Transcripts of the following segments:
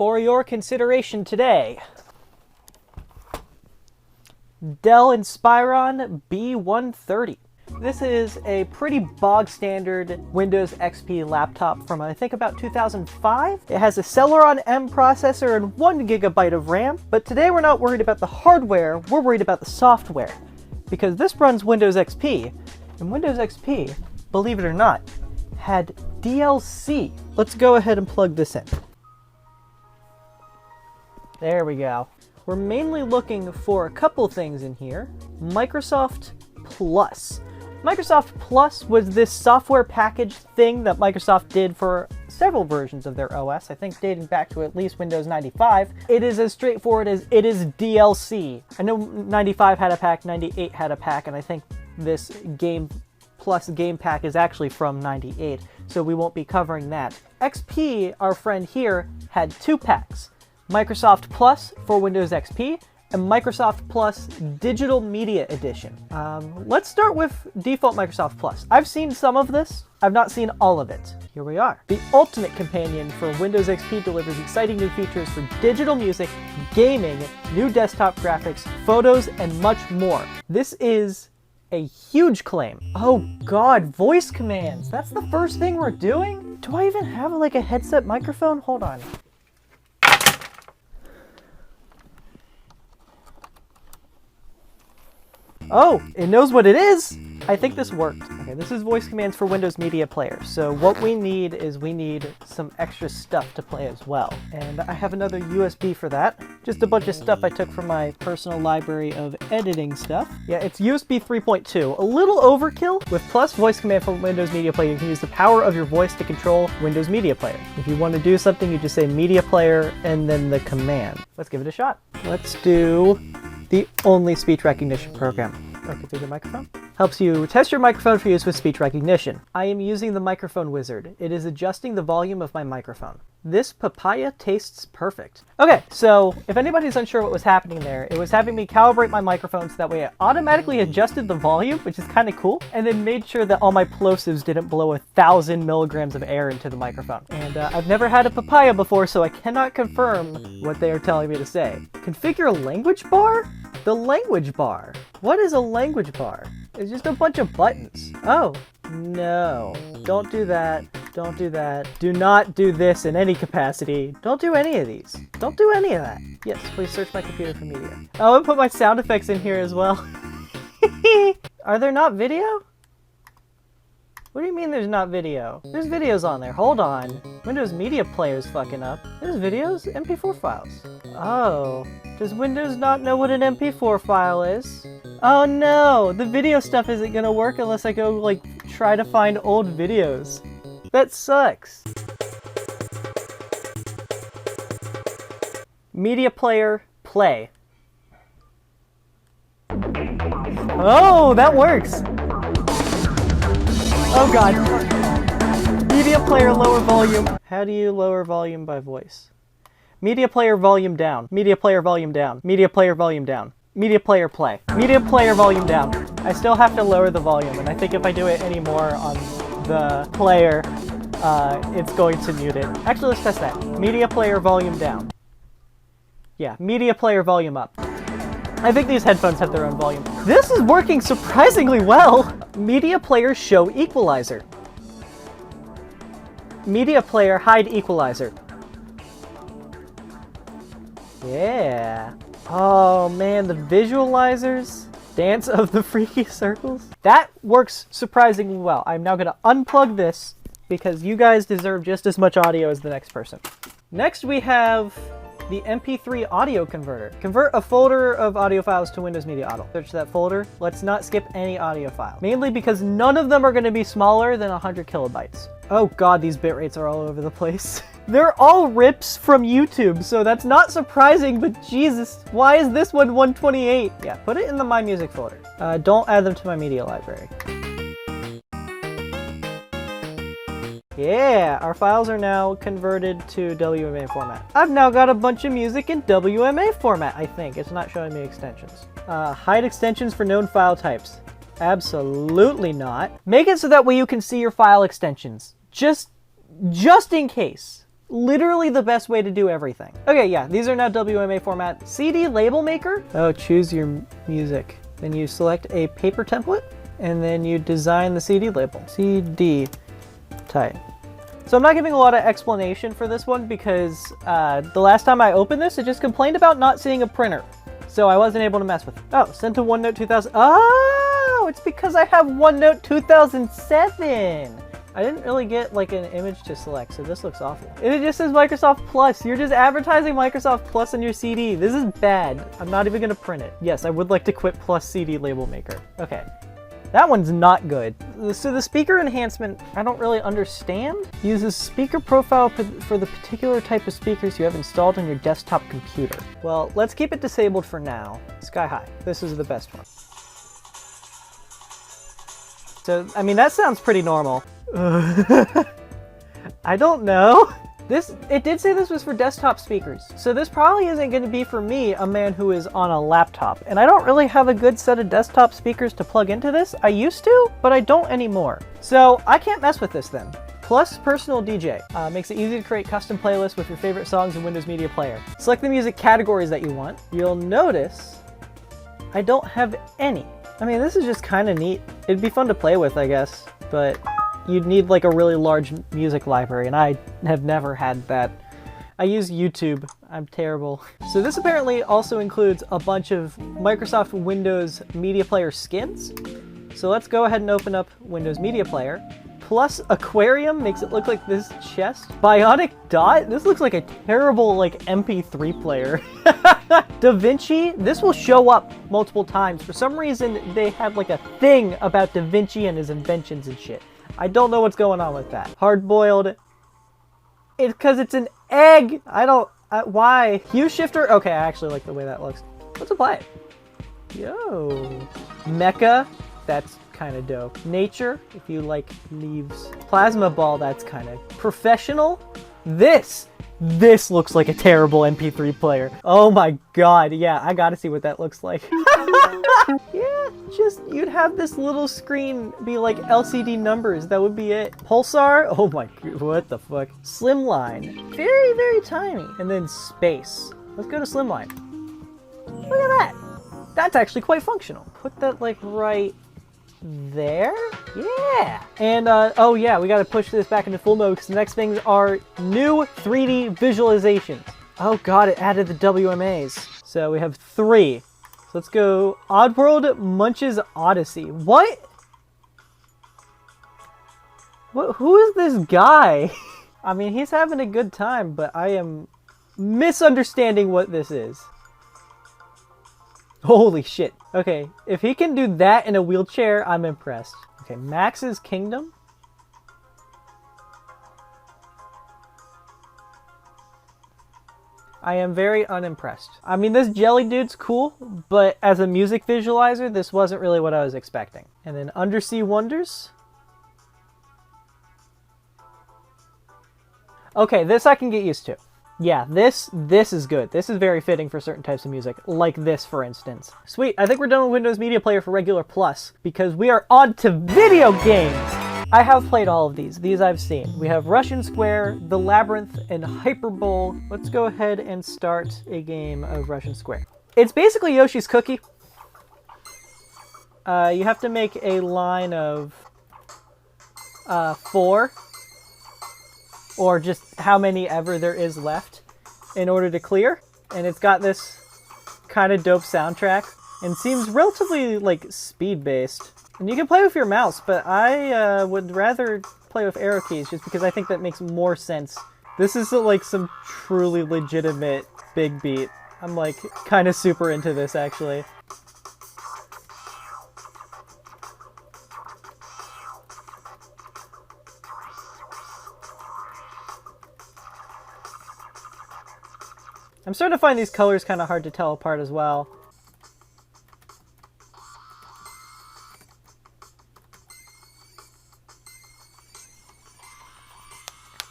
For your consideration today, Dell Inspiron B130. This is a pretty bog standard Windows XP laptop from I think about 2005. It has a Celeron M processor and 1 GB of RAM, but today we're not worried about the hardware, we're worried about the software. Because this runs Windows XP, and Windows XP, believe it or not, had DLC. Let's go ahead and plug this in. There we go. We're mainly looking for a couple things in here. Microsoft Plus. Microsoft Plus was this software package thing that Microsoft did for several versions of their OS, I think dating back to at least Windows 95. It is as straightforward as it is DLC. I know 95 had a pack, 98 had a pack, and I think this Game Plus game pack is actually from 98, so we won't be covering that. XP, our friend here, had 2 packs. Microsoft Plus for Windows XP, and Microsoft Plus Digital Media Edition. Let's start with default Microsoft Plus. I've seen some of this. I've not seen all of it. Here we are. The ultimate companion for Windows XP delivers exciting new features for digital music, gaming, new desktop graphics, photos, and much more. This is a huge claim. Oh God, voice commands. That's the first thing we're doing? Do I even have like a headset microphone? Hold on. Oh, it knows what it is! I think this worked. Okay, this is voice commands for Windows Media Player. So what we need is some extra stuff to play as well. And I have another USB for that. Just a bunch of stuff I took from my personal library of editing stuff. Yeah, it's USB 3.2. A little overkill. With Plus voice command for Windows Media Player, you can use the power of your voice to control Windows Media Player. If you want to do something, you just say Media Player and then the command. Let's give it a shot. Let's do the only speech recognition program. Okay, through the microphone. Helps you test your microphone for use with speech recognition. I am using the microphone wizard. It is adjusting the volume of my microphone. This papaya tastes perfect. Okay, so if anybody's unsure what was happening there, it was having me calibrate my microphone so that way it automatically adjusted the volume, which is kind of cool, and then made sure that all my plosives didn't blow 1,000 milligrams of air into the microphone. And I've never had a papaya before, so I cannot confirm what they are telling me to say. Configure a language bar? The language bar. What is a language bar? It's just a bunch of buttons. Oh, no. Don't do that. Don't do that. Do not do this in any capacity. Don't do any of these. Don't do any of that. Yes, please search my computer for media. Oh, and put my sound effects in here as well. Are there not video? What do you mean there's not video? There's videos on there. Hold on. Windows Media Player's fucking up. There's videos? MP4 files. Oh. Does Windows not know what an MP4 file is? Oh no! The video stuff isn't gonna work unless I go, like, try to find old videos. That sucks. Media Player, play. Oh, that works! Oh god. Media Player, lower volume. How do you lower volume by voice? Media Player, volume down. Media Player, volume down. Media Player, volume down. Media Player, play. Media Player, volume down. I still have to lower the volume, and I think if I do it anymore on the player, it's going to mute it. Actually, let's test that. Media Player, volume down. Yeah, Media Player, volume up. I think these headphones have their own volume. This is working surprisingly well! Media Player, show equalizer. Media Player, hide equalizer. Yeah. Oh man, the visualizers. Dance of the freaky circles. That works surprisingly well. I'm now gonna unplug this because you guys deserve just as much audio as the next person. Next we have the MP3 audio converter. Convert a folder of audio files to Windows Media Auto. Search that folder. Let's not skip any audio file. Mainly because none of them are gonna be smaller than 100 kilobytes. Oh god, these bit rates are all over the place. They're all rips from YouTube, so that's not surprising, but Jesus, why is this one 128? Yeah, put it in the My Music folder. Don't add them to my media library. Yeah, our files are now converted to WMA format. I've now got a bunch of music in WMA format, I think. It's not showing me extensions. Hide extensions for known file types. Absolutely not. Make it so that way you can see your file extensions. Just in case. literally the best way to do everything. Okay, yeah, these are now WMA format. CD label maker. Oh, choose your music. Then you select a paper template, and then you design the CD label. CD type. So I'm not giving a lot of explanation for this one because the last time I opened this, it just complained about not seeing a printer. So I wasn't able to mess with it. Oh, sent to OneNote 2000. Oh, it's because I have OneNote 2007. I didn't really get like an image to select, so this looks awful. And it just says Microsoft Plus. You're just advertising Microsoft Plus on your CD. This is bad. I'm not even gonna print it. Yes, I would like to quit Plus CD label maker. Okay. That one's not good. So the speaker enhancement, I don't really understand. Uses speaker profile for the particular type of speakers you have installed on your desktop computer. Well, let's keep it disabled for now. Sky high. This is the best one. So, I mean, that sounds pretty normal. I don't know. It did say this was for desktop speakers. So this probably isn't going to be for me, a man who is on a laptop. And I don't really have a good set of desktop speakers to plug into this. I used to, but I don't anymore. So I can't mess with this then. Plus Personal DJ makes it easy to create custom playlists with your favorite songs in Windows Media Player. Select the music categories that you want. You'll notice I don't have any. I mean, this is just kind of neat. It'd be fun to play with, I guess, but you'd need like a really large music library, and I have never had that. I use YouTube. I'm terrible. So this apparently also includes a bunch of Microsoft Windows Media Player skins. So let's go ahead and open up Windows Media Player. Plus Aquarium makes it look like this chest. Bionic Dot, this looks like a terrible like MP3 player. DaVinci, this will show up multiple times. For some reason, they had like a thing about DaVinci and his inventions and shit. I don't know what's going on with that. Hard-boiled. It's because it's an egg. Why? Hue shifter. Okay, I actually like the way that looks. Let's apply it. Yo. Mecha. That's kind of dope. Nature, if you like leaves. Plasma ball, that's kind of professional. This looks like a terrible MP3 player. Oh my god, yeah, I gotta see what that looks like. Yeah, just, you'd have this little screen be like LCD numbers, that would be it. Pulsar, oh my god, what the fuck. Slimline, very, very tiny. And then space. Let's go to Slimline. Look at that. That's actually quite functional. Put that like right there? Yeah! And, oh yeah, we gotta push this back into full mode because the next things are new 3D visualizations. Oh god, it added the WMAs. So we have 3. So let's go Oddworld Munch's Odyssey. What? Who is this guy? I mean, he's having a good time, but I am misunderstanding what this is. Holy shit. Okay, if he can do that in a wheelchair, I'm impressed. Okay, Max's Kingdom. I am very unimpressed. I mean, this jelly dude's cool, but as a music visualizer, this wasn't really what I was expecting. And then Undersea Wonders. Okay, this I can get used to. Yeah, this is good. This is very fitting for certain types of music, like this, for instance. Sweet, I think we're done with Windows Media Player for regular plus, because we are on to video games! I have played all of these. These I've seen. We have Russian Square, The Labyrinth, and Hyperbowl. Let's go ahead and start a game of Russian Square. It's basically Yoshi's Cookie. You have to make a line of 4. Or just how many ever there is left in order to clear. And it's got this kind of dope soundtrack and seems relatively like speed-based. And you can play with your mouse, but I would rather play with arrow keys just because I think that makes more sense. This is like some truly legitimate big beat. I'm like kind of super into this actually. I'm starting to find these colors kind of hard to tell apart as well.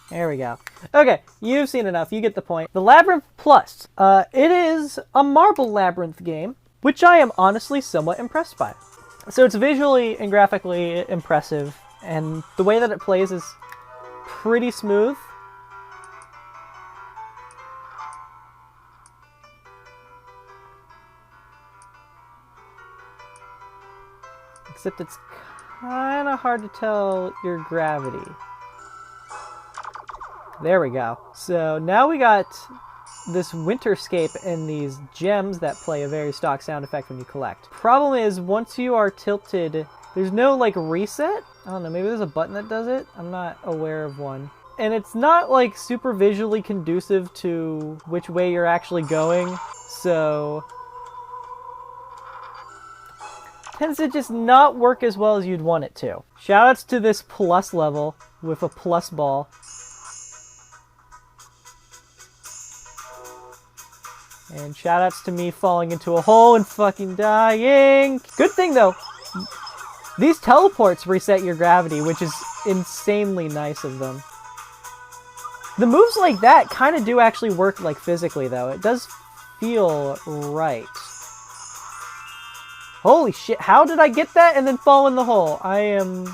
There we go. Okay, you've seen enough. You get the point. The Labyrinth Plus. It is a marble labyrinth game, which I am honestly somewhat impressed by. So it's visually and graphically impressive, and the way that it plays is pretty smooth. Except it's kind of hard to tell your gravity. There we go. So now we got this winterscape and these gems that play a very stock sound effect when you collect. Problem is, once you are tilted, there's no like reset. I don't know, maybe there's a button that does it. I'm not aware of one. And it's not like super visually conducive to which way you're actually going. So tends to just not work as well as you'd want it to. Shoutouts to this plus level with a plus ball. And shoutouts to me falling into a hole and fucking dying. Good thing though, these teleports reset your gravity, which is insanely nice of them. The moves like that kind of do actually work like physically though. It does feel right. Holy shit, how did I get that and then fall in the hole? And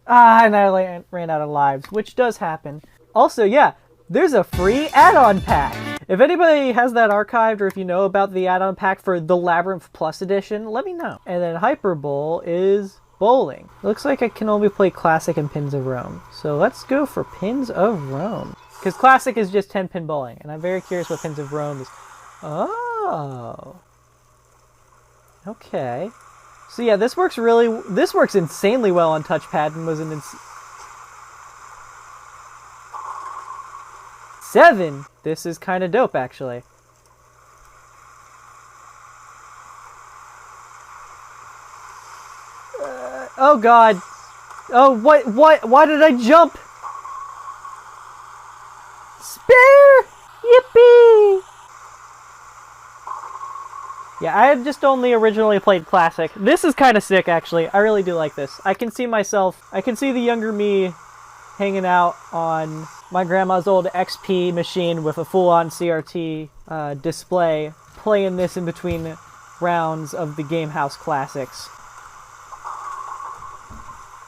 I ran out of lives, which does happen. Also, yeah, there's a free add-on pack. If anybody has that archived or if you know about the add-on pack for the Labyrinth Plus edition, let me know. And then Hyper Bowl is bowling. Looks like I can only play Classic and Pins of Rome. So let's go for Pins of Rome. Because Classic is just 10-pin bowling, and I'm very curious what Pins of Rome is. Oh. Okay. So yeah, this works insanely well on touchpad and was an 7. This is kind of dope, actually. Oh god. Oh, what? Why did I jump? Spare! Yippee! Yeah, I had just only originally played Classic. This is kind of sick, actually. I really do like this. I can see the younger me hanging out on my grandma's old XP machine with a full-on CRT display, playing this in between rounds of the Gamehouse Classics.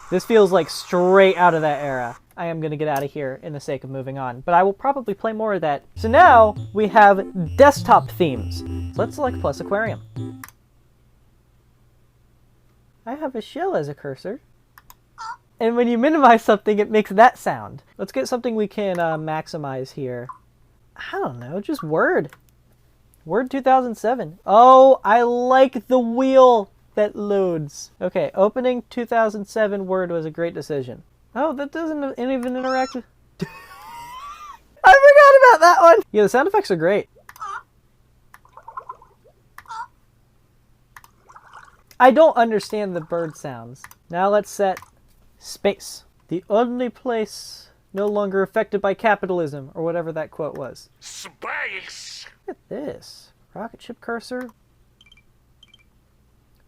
This feels like straight out of that era. I am going to get out of here in the sake of moving on, but I will probably play more of that. So now we have desktop themes. So let's select Plus Aquarium. I have a shell as a cursor. And when you minimize something, it makes that sound. Let's get something we can maximize here. I don't know, just Word. Word 2007. Oh, I like the wheel that loads. Okay, opening 2007 Word was a great decision. Oh, that doesn't even interact with... I forgot about that one! Yeah, the sound effects are great. I don't understand the bird sounds. Now let's set space. The only place no longer affected by capitalism, or whatever that quote was. Space! Look at this. Rocket ship cursor.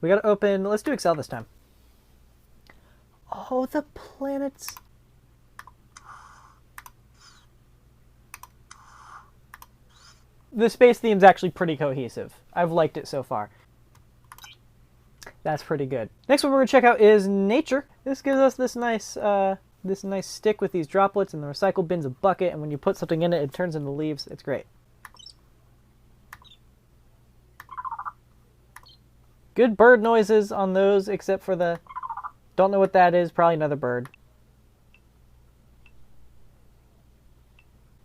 We gotta open... Let's do Excel this time. Oh, the planets. The space theme's actually pretty cohesive. I've liked it so far. That's pretty good. Next one we're going to check out is nature. This gives us this nice stick with these droplets, and the recycle bin's a bucket, and when you put something in it, it turns into leaves. It's great. Good bird noises on those, except for the... Don't know what that is. Probably another bird.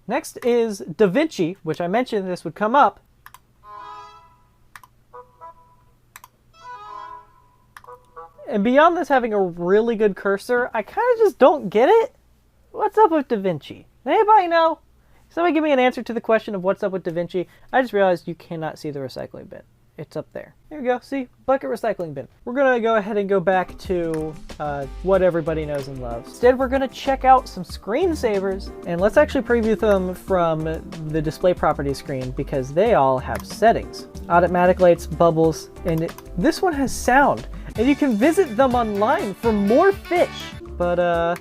Next is DaVinci, which I mentioned this would come up. And beyond this having a really good cursor, I kind of just don't get it. What's up with DaVinci? Anybody know? Somebody give me an answer to the question of what's up with DaVinci. I just realized you cannot see the recycling bin. It's up there. There we go. See? Bucket recycling bin. We're going to go ahead and go back to what everybody knows and loves. Instead, we're going to check out some screensavers. And let's actually preview them from the display properties screen because they all have settings. Automatic lights, bubbles, and this one has sound. And you can visit them online for more fish. But,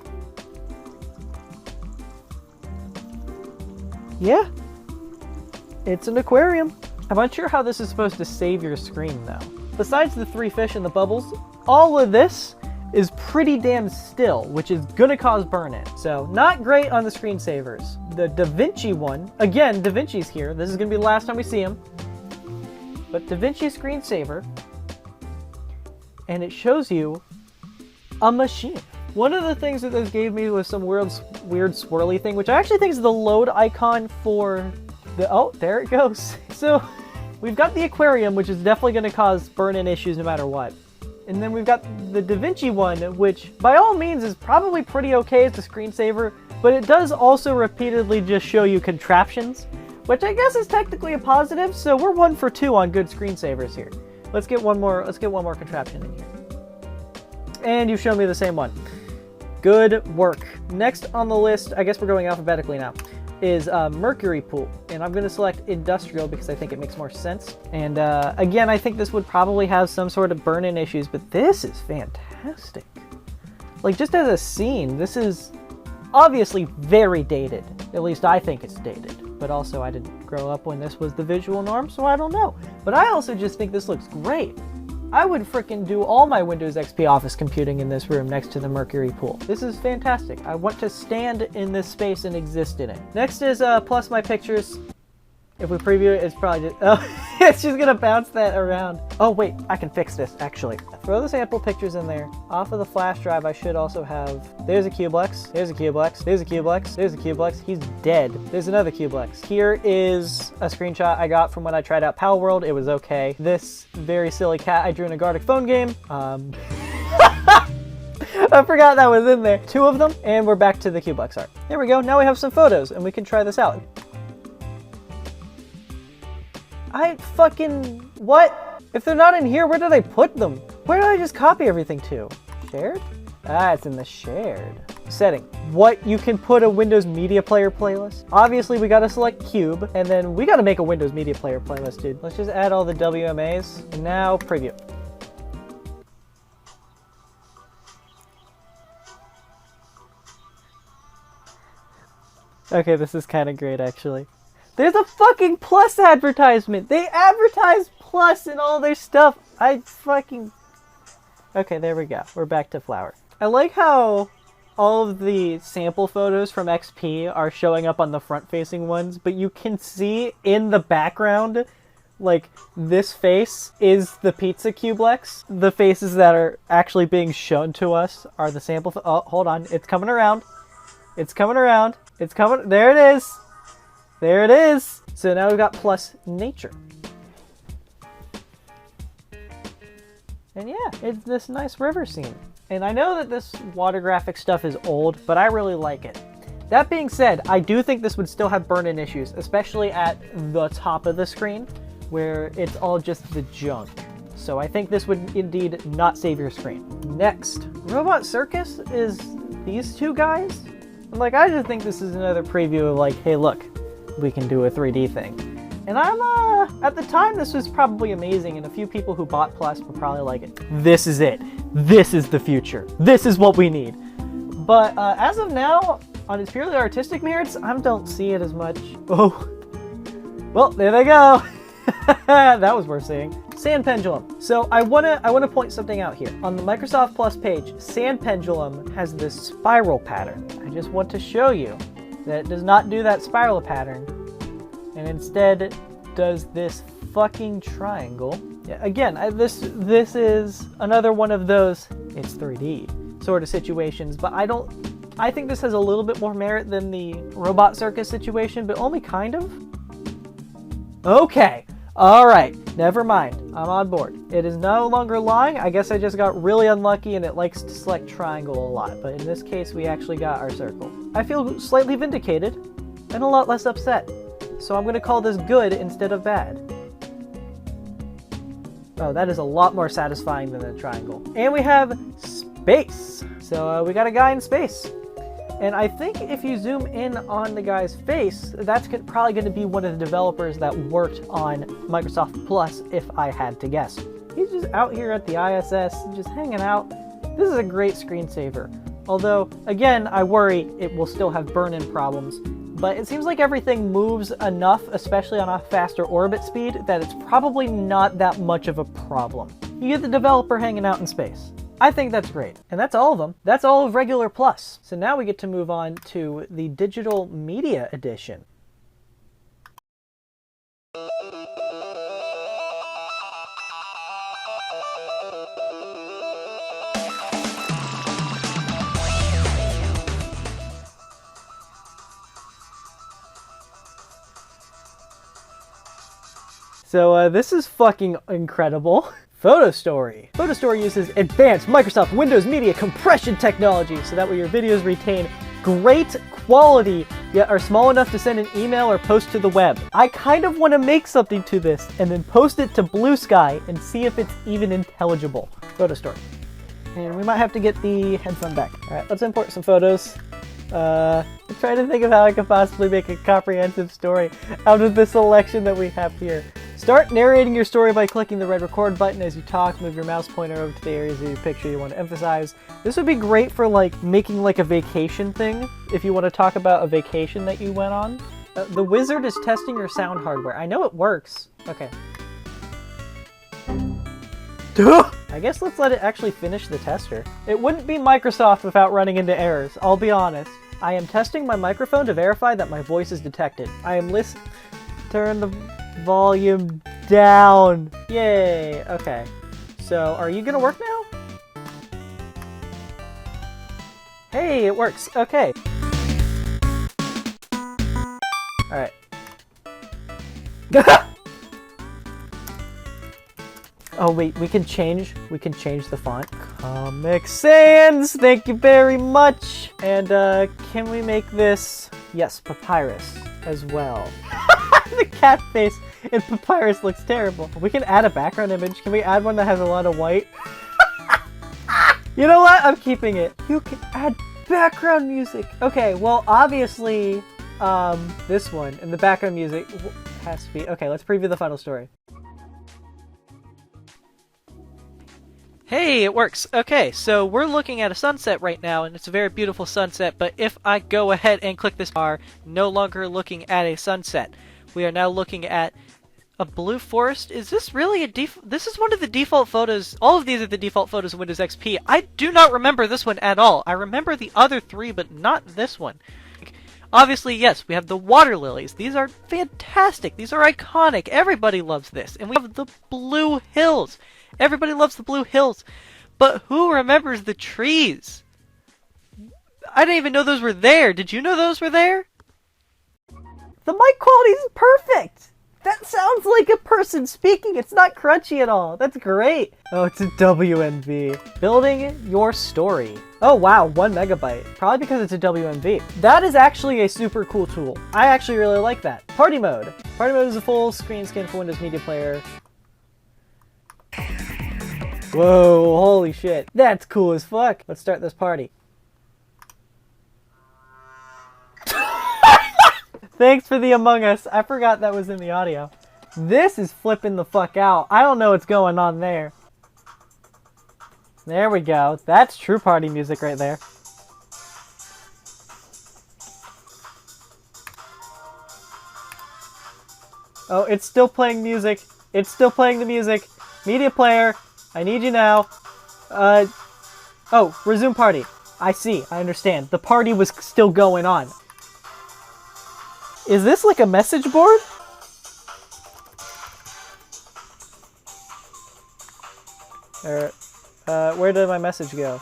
yeah. It's an aquarium. I'm unsure how this is supposed to save your screen, though. Besides the 3 fish and the bubbles, all of this is pretty damn still, which is gonna cause burn-in. So, not great on the screensavers. The DaVinci one, again, DaVinci's here. This is gonna be the last time we see him. But DaVinci screensaver and it shows you a machine. One of the things that this gave me was some weird swirly thing, which I actually think is the load icon for the, oh, there it goes. So we've got the aquarium, which is definitely going to cause burn-in issues no matter what. And then we've got the DaVinci one, which by all means is probably pretty okay as a screensaver, but it does also repeatedly just show you contraptions, which I guess is technically a positive, so we're 1 for 2 on good screensavers here. Let's get one more contraption in here. And you've shown me the same one. Good work. Next on the list, I guess we're going alphabetically now, is Mercury Pool. And I'm going to select Industrial because I think it makes more sense. And again, I think this would probably have some sort of burn-in issues, but this is fantastic. Like, just as a scene, this is obviously very dated. At least I think it's dated. But also, I didn't grow up when this was the visual norm, so I don't know. But I also just think this looks great. I would frickin' do all my Windows XP office computing in this room next to the Mercury Pool. This is fantastic. I want to stand in this space and exist in it. Next is plus my pictures. If we preview it, it's probably just, oh, it's just gonna bounce that around. Oh wait, I can fix this actually. Throw the sample pictures in there. Off of the flash drive, I should also have, there's a Cublex, there's a Cublex, there's a Cublex, there's a Cublex. He's dead. There's another Cublex. Here is a screenshot I got from when I tried out Pal World. It was okay. This very silly cat I drew in a Gartic phone game. I forgot that was in there. 2 of them, and we're back to the Cublex art. There we go. Now we have some photos, and we can try this out. What? If they're not in here, where did I put them? Where did I just copy everything to? Shared? Ah, it's in the shared. Setting. What, you can put a Windows Media Player playlist? Obviously, we gotta select Cube, and then we gotta make a Windows Media Player playlist, dude. Let's just add all the WMAs, and now preview. Okay, this is kind of great, actually. There's a fucking Plus advertisement! They advertise Plus in all their stuff! Okay, there we go. We're back to Flower. I like how all of the sample photos from XP are showing up on the front-facing ones, but you can see in the background, like, this face is the pizza Cublex. The faces that are actually being shown to us are the sample. Oh, hold on. It's coming around. It's coming around. It's coming. There it is. There it is. So now we've got Plus Nature. And yeah, it's this nice river scene. And I know that this water graphic stuff is old, but I really like it. That being said, I do think this would still have burn-in issues, especially at the top of the screen, where it's all just the junk. So I think this would indeed not save your screen. Next, Robot Circus is these 2 guys. Like, I just think this is another preview of like, hey look, we can do a 3D thing. And at the time this was probably amazing, and a few people who bought Plus were probably like, this is it. This is the future. This is what we need. But as of now, on its purely artistic merits, I don't see it as much. Oh, well, there they go. That was worth seeing. Sand Pendulum. So I wanna point something out here. On the Microsoft Plus page, Sand Pendulum has this spiral pattern. I just want to show you that it does not do that spiral pattern, and instead does this fucking triangle. Yeah, again, this is another one of those it's 3D sort of situations, but I think this has a little bit more merit than the Robot Circus situation, but only kind of. Okay. Alright, never mind. I'm on board. It is no longer lying. I guess I just got really unlucky and it likes to select triangle a lot, but in this case we actually got our circle. I feel slightly vindicated and a lot less upset. So I'm going to call this good instead of bad. Oh, that is a lot more satisfying than a triangle. And we have space. So we got a guy in space. And I think if you zoom in on the guy's face, that's probably going to be one of the developers that worked on Microsoft Plus, if I had to guess. He's just out here at the ISS, just hanging out. This is a great screensaver. Although, again, I worry it will still have burn-in problems. But it seems like everything moves enough, especially on a faster orbit speed, that it's probably not that much of a problem. You get the developer hanging out in space. I think that's great. And that's all of them. That's all of Regular Plus. So now we get to move on to the Digital Media Edition. So this is fucking incredible. Photo Story. Photo Story uses advanced Microsoft Windows Media compression technology so that way your videos retain great quality yet are small enough to send an email or post to the web. I kind of want to make something to this and then post it to Blue Sky and see if it's even intelligible. Photo Story. And we might have to get the headphone back. Alright, let's import some photos. I'm trying to think of how I could possibly make a comprehensive story out of the selection that we have here. Start narrating your story by clicking the red record button as you talk. Move your mouse pointer over to the areas of your picture you want to emphasize. This would be great for like making like a vacation thing if you want to talk about a vacation that you went on. The wizard is testing your sound hardware. I know it works. Okay. I guess let's let it actually finish the tester. It wouldn't be Microsoft without running into errors, I'll be honest. I am testing my microphone to verify that my voice is detected. I am turn the volume down. Yay, okay. So, are you gonna work now? Hey, it works, okay. Alright. Oh wait, we can change the font. Comic Sans, thank you very much. And can we make this, yes, Papyrus as well. The cat face in Papyrus looks terrible. We can add a background image. Can we add one that has a lot of white? You know what? I'm keeping it. You can add background music. Okay, well obviously this one and the background music has to be, okay, let's preview the final story. Hey, it works. Okay, so we're looking at a sunset right now, and it's a very beautiful sunset, but if I go ahead and click this bar, no longer looking at a sunset. We are now looking at a blue forest. Is this really a this is one of the default photos. All of these are the default photos of Windows XP. I do not remember this one at all. I remember the other three, but not this one. Obviously, yes, we have the water lilies. These are fantastic. These are iconic. Everybody loves this. And we have the blue hills. Everybody loves the blue hills. But who remembers the trees? I didn't even know those were there. Did you know those were there? The mic quality is perfect. That sounds like a person speaking. It's not crunchy at all. That's great. Oh, it's a WMV. Building your story. Oh wow, 1 megabyte. Probably because it's a WMV. That is actually a super cool tool. I actually really like that. Party mode. Party mode is a full screen scan for Windows Media Player. Whoa, holy shit. That's cool as fuck. Let's start this party. Thanks for the Among Us. I forgot that was in the audio. This is flipping the fuck out. I don't know what's going on there. There we go. That's true party music right there. Oh, it's still playing music. It's still playing the music. Media player, I need you now. Oh, resume party. I see, I understand. The party was still going on. Is this like a message board? Where did my message go?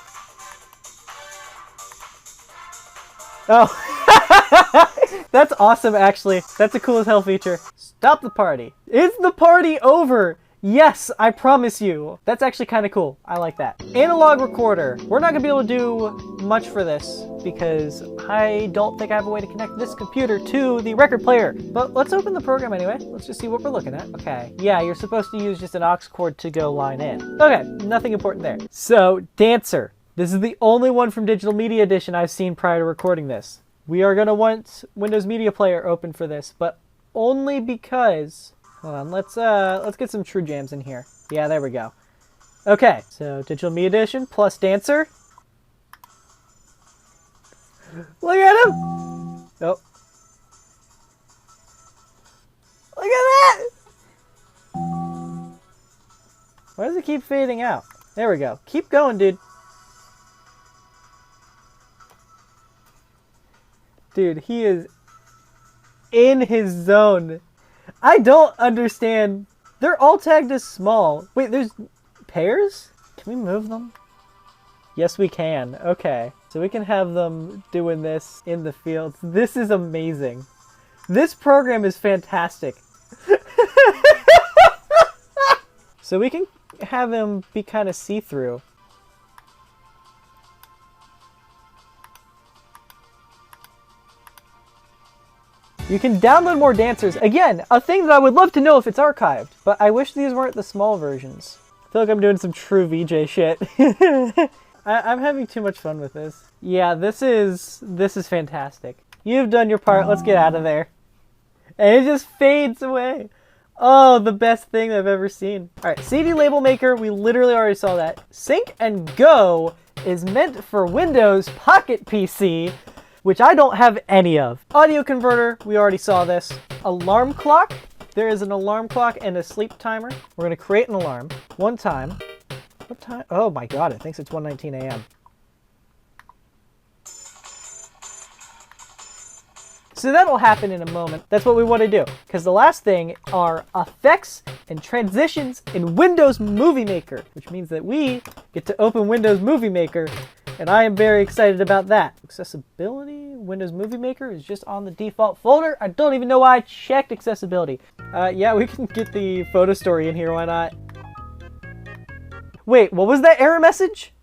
Oh, that's awesome actually. That's a cool as hell feature. Stop the party. Is the party over? Yes, I promise you. That's actually kind of cool. I like that. Analog recorder. We're not gonna be able to do much for this because I don't think I have a way to connect this computer to the record player. But let's open the program anyway. Let's just see what we're looking at. Okay, yeah, you're supposed to use just an aux cord to go line in. Okay, nothing important there. So, Dancer. This is the only one from Digital Media Edition I've seen prior to recording this. We are gonna want Windows Media Player open for this, but only because... Hold on, let's get some true jams in here. Yeah, there we go. Okay, so Digital Media Edition plus Dancer. Look at him! Oh. Look at that! Why does it keep fading out? There we go. Keep going, dude. Dude, he is in his zone. I don't understand. They're all tagged as small. Wait, there's pairs? Can we move them? Yes, we can. Okay. So we can have them doing this in the fields. This is amazing. This program is fantastic. So we can have him be kind of see-through. You can download more dancers. Again, a thing that I would love to know if it's archived, but I wish these weren't the small versions. I feel like I'm doing some true VJ shit. I'm having too much fun with this. Yeah, this is fantastic. You've done your part. Let's get out of there. And it just fades away. Oh, the best thing I've ever seen. All right, CD label maker. We literally already saw that. Sync and Go is meant for Windows Pocket PC, which I don't have any of. Audio converter, we already saw this. Alarm clock, there is an alarm clock and a sleep timer. We're gonna create an alarm. One time. What time? Oh my God, it thinks it's 1:19 a.m. So that'll happen in a moment. That's what we want to do. Because the last thing are effects and transitions in Windows Movie Maker, which means that we get to open Windows Movie Maker, and I am very excited about that. Accessibility, Windows Movie Maker is just on the default folder. I don't even know why I checked accessibility. Yeah, we can get the photo story in here, why not? Wait, what was that error message?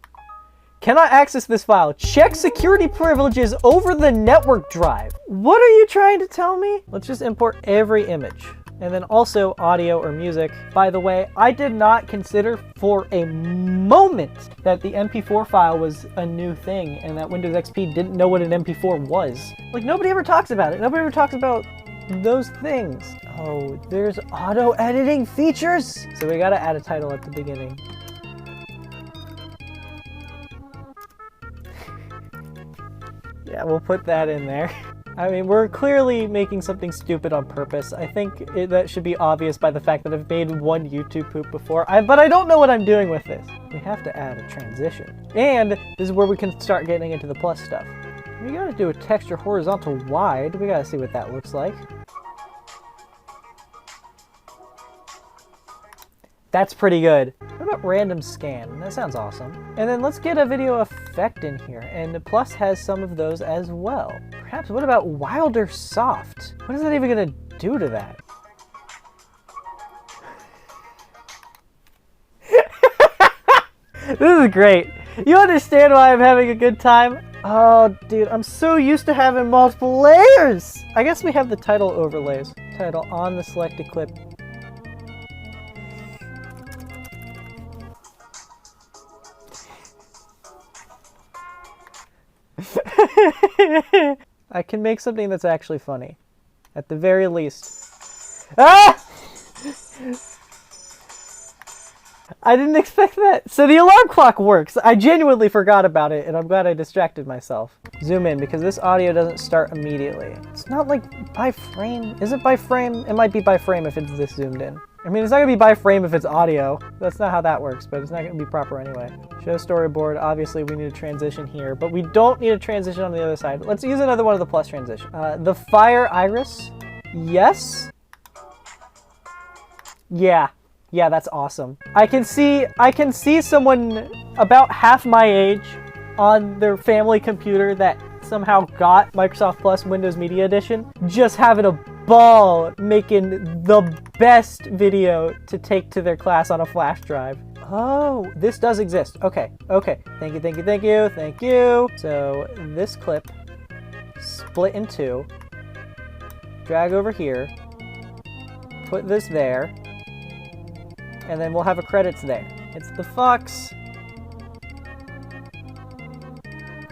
Cannot access this file. Check security privileges over the network drive. What are you trying to tell me? Let's just import every image. And then also audio or music. By the way, I did not consider for a moment that the MP4 file was a new thing and that Windows XP didn't know what an MP4 was. Like, nobody ever talks about it. Nobody ever talks about those things. Oh, there's auto editing features. So we gotta add a title at the beginning. Yeah, we'll put that in there. I mean, we're clearly making something stupid on purpose. I think that should be obvious by the fact that I've made one YouTube poop before, but I don't know what I'm doing with this. We have to add a transition. And this is where we can start getting into the plus stuff. We gotta do a texture horizontal wide. We gotta see what that looks like. That's pretty good. What about random scan? That sounds awesome. And then let's get a video effect in here. And the Plus has some of those as well. Perhaps, what about Wilder Soft? What is that even gonna do to that? This is great. You understand why I'm having a good time? Oh, dude, I'm so used to having multiple layers. I guess we have the title overlays. Title on the selected clip. I can make something that's actually funny. At the very least. Ah! I didn't expect that. So the alarm clock works. I genuinely forgot about it, and I'm glad I distracted myself. Zoom in, because this audio doesn't start immediately. It's not like by frame. Is it by frame? It might be by frame if it's this zoomed in. I mean, it's not gonna be by frame if it's audio. That's not how that works, but it's not gonna be proper anyway. Show storyboard. Obviously, we need a transition here, but we don't need a transition on the other side. Let's use another one of the plus transition. The fire iris. Yes. Yeah. Yeah, that's awesome. I can see someone about half my age on their family computer that somehow got Microsoft Plus Windows Media Edition just having a ball making the best video to take to their class on a flash drive. Oh, this does exist. Okay, okay. Thank you, thank you, thank you, thank you. So this clip, split in two, drag over here, put this there, and then we'll have a credits there. It's the Fox.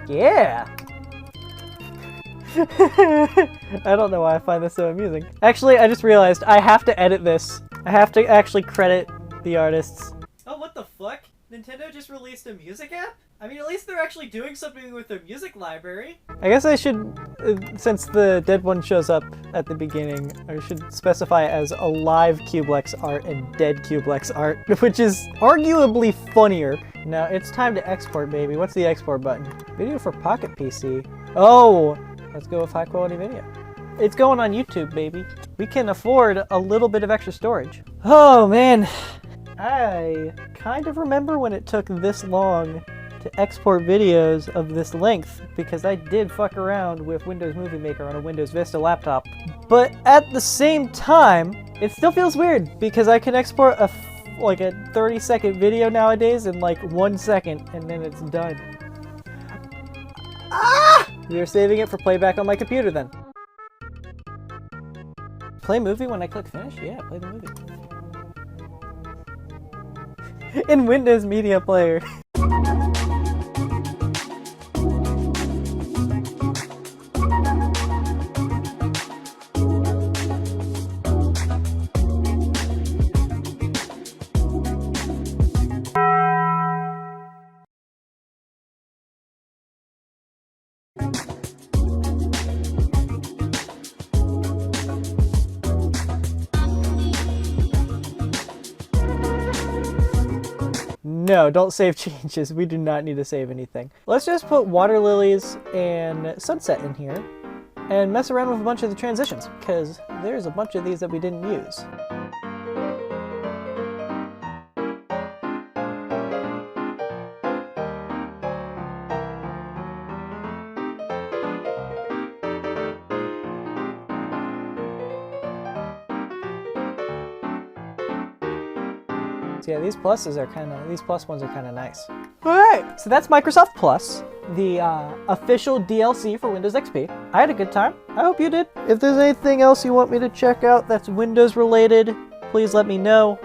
Yeah. I don't know why I find this so amusing. Actually, I just realized I have to edit this. I have to actually credit the artists. Oh, what the fuck? Nintendo just released a music app? I mean, at least they're actually doing something with their music library. I guess I should, since the dead one shows up at the beginning, I should specify it as a live Cublex art and dead Cublex art, which is arguably funnier. Now, it's time to export, baby. What's the export button? Video for Pocket PC. Oh! Let's go with high quality video. It's going on YouTube, baby. We can afford a little bit of extra storage. Oh man, I kind of remember when it took this long to export videos of this length because I did fuck around with Windows Movie Maker on a Windows Vista laptop. But at the same time, it still feels weird because I can export a like a 30-second video nowadays in like 1 second, and then it's done. Ah! You're saving it for playback on my computer then. Play movie when I click finish? Yeah, play the movie. In Windows Media Player. No, don't save changes. We do not need to save anything. Let's just put water lilies and sunset in here and mess around with a bunch of the transitions, because there's a bunch of these that we didn't use. So yeah, these plus ones are kind of nice. Alright, so that's Microsoft Plus, the official DLC for Windows XP. I had a good time. I hope you did. If there's anything else you want me to check out that's Windows related, please let me know.